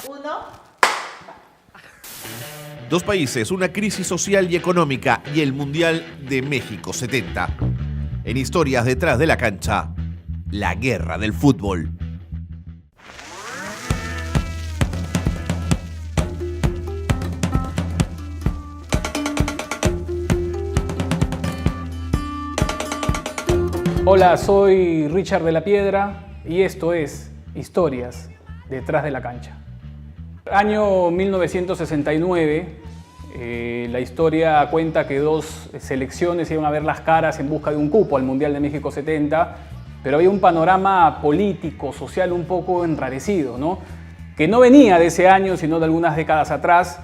Uno. Dos países, una crisis social y económica y el Mundial de México 70. En Historias detrás de la cancha, la guerra del fútbol. Hola, soy Richard de la Piedra y esto es Historias detrás de la cancha. Año 1969, la historia cuenta que dos selecciones iban a ver las caras en busca de un cupo al Mundial de México 70, pero había un panorama político, social un poco enrarecido, ¿no? Que no venía de ese año, sino de algunas décadas atrás.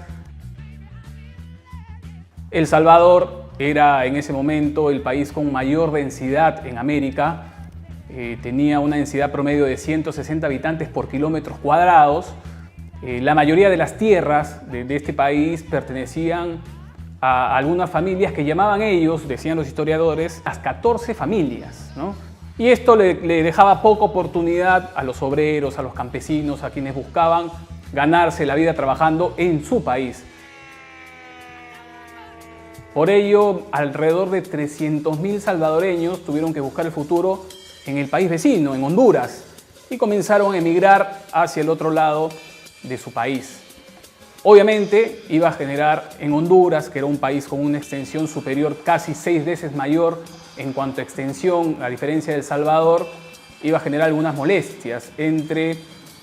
El Salvador era en ese momento el país con mayor densidad en América. Tenía una densidad promedio de 160 habitantes por kilómetros cuadrados. La mayoría de las tierras de este país pertenecían a algunas familias que llamaban ellos, decían los historiadores, las 14 familias, ¿no? Y esto le dejaba poca oportunidad a los obreros, a los campesinos, a quienes buscaban ganarse la vida trabajando en su país. Por ello, alrededor de 300.000 salvadoreños tuvieron que buscar el futuro en el país vecino, en Honduras, y comenzaron a emigrar hacia el otro lado de su país. Obviamente iba a generar en Honduras, que era un país con una extensión superior, casi 6 veces mayor en cuanto a extensión, a diferencia de El Salvador, iba a generar algunas molestias entre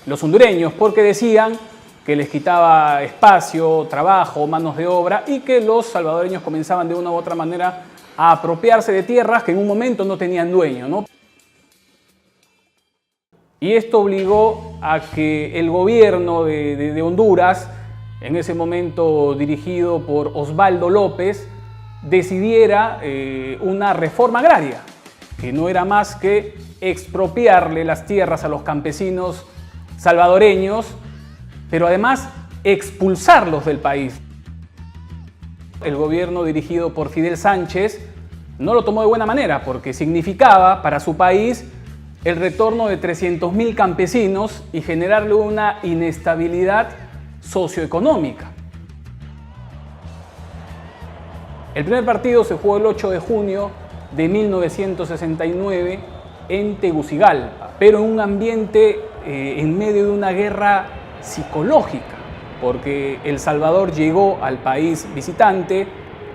los hondureños, porque decían que les quitaba espacio, trabajo, manos de obra, y que los salvadoreños comenzaban de una u otra manera a apropiarse de tierras que en un momento no tenían dueño, ¿no? Y esto obligó a que el gobierno de Honduras, en ese momento dirigido por Osvaldo López, decidiera una reforma agraria, que no era más que expropiarle las tierras a los campesinos salvadoreños, pero además expulsarlos del país. El gobierno dirigido por Fidel Sánchez no lo tomó de buena manera, porque significaba para su país el retorno de 300.000 campesinos y generarle una inestabilidad socioeconómica. El primer partido se jugó el 8 de junio de 1969 en Tegucigalpa, pero en un ambiente en medio de una guerra psicológica, porque El Salvador llegó al país visitante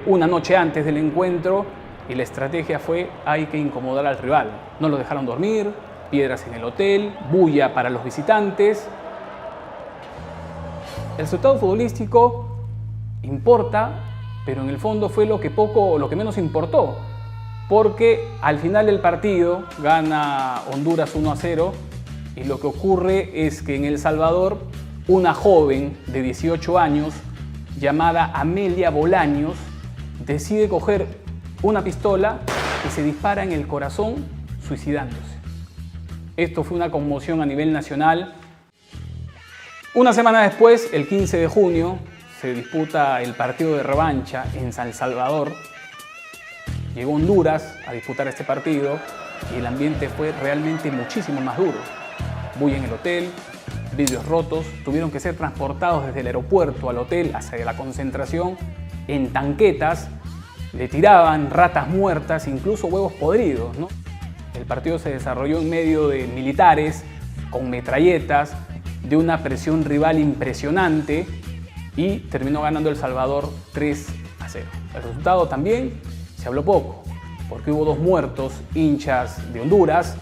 una noche antes del encuentro y la estrategia fue: hay que incomodar al rival. No lo dejaron dormir, piedras en el hotel, bulla para los visitantes. El resultado futbolístico importa, pero en el fondo fue lo que menos importó, porque al final del partido gana Honduras 1-0 y lo que ocurre es que en El Salvador una joven de 18 años llamada Amelia Bolaños decide coger una pistola y se dispara en el corazón, suicidándose. Esto fue una conmoción a nivel nacional. Una semana después, el 15 de junio, se disputa el partido de revancha en San Salvador. Llegó Honduras a disputar este partido y el ambiente fue realmente muchísimo más duro. Bulla en el hotel, vidrios rotos, tuvieron que ser transportados desde el aeropuerto al hotel hacia la concentración en tanquetas. Le tiraban ratas muertas, incluso huevos podridos, ¿no? El partido se desarrolló en medio de militares, con metralletas, de una presión rival impresionante y terminó ganando El Salvador 3-0. El resultado también se habló poco, porque hubo 2 muertos, hinchas de Honduras,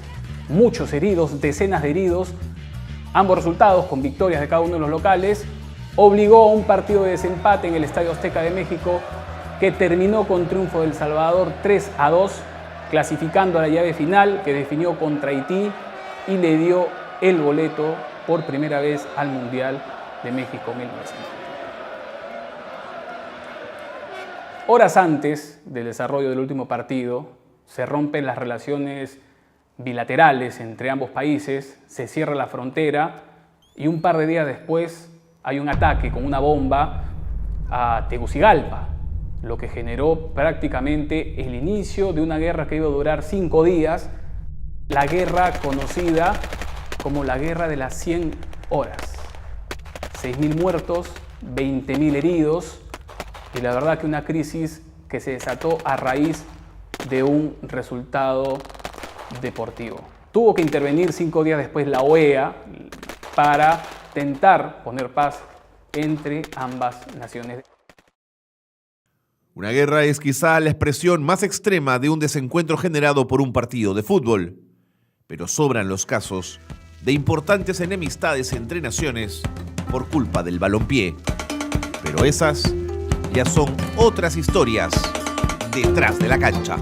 muchos heridos, decenas de heridos. Ambos resultados, con victorias de cada uno de los locales, obligó a un partido de desempate en el Estadio Azteca de México, que terminó con triunfo de El Salvador 3-2, clasificando a la llave final que definió contra Haití y le dio el boleto por primera vez al Mundial de México 1990. Horas antes del desarrollo del último partido, se rompen las relaciones bilaterales entre ambos países, se cierra la frontera y un par de días después hay un ataque con una bomba a Tegucigalpa, lo que generó prácticamente el inicio de una guerra que iba a durar 5 días la guerra conocida como la Guerra de las 100 horas. 6.000 muertos, 20.000 heridos y la verdad que una crisis que se desató a raíz de un resultado deportivo. Tuvo que intervenir 5 días después la OEA para tentar poner paz entre ambas naciones. Una guerra es quizá la expresión más extrema de un desencuentro generado por un partido de fútbol, pero sobran los casos de importantes enemistades entre naciones por culpa del balompié. Pero esas ya son otras historias detrás de la cancha.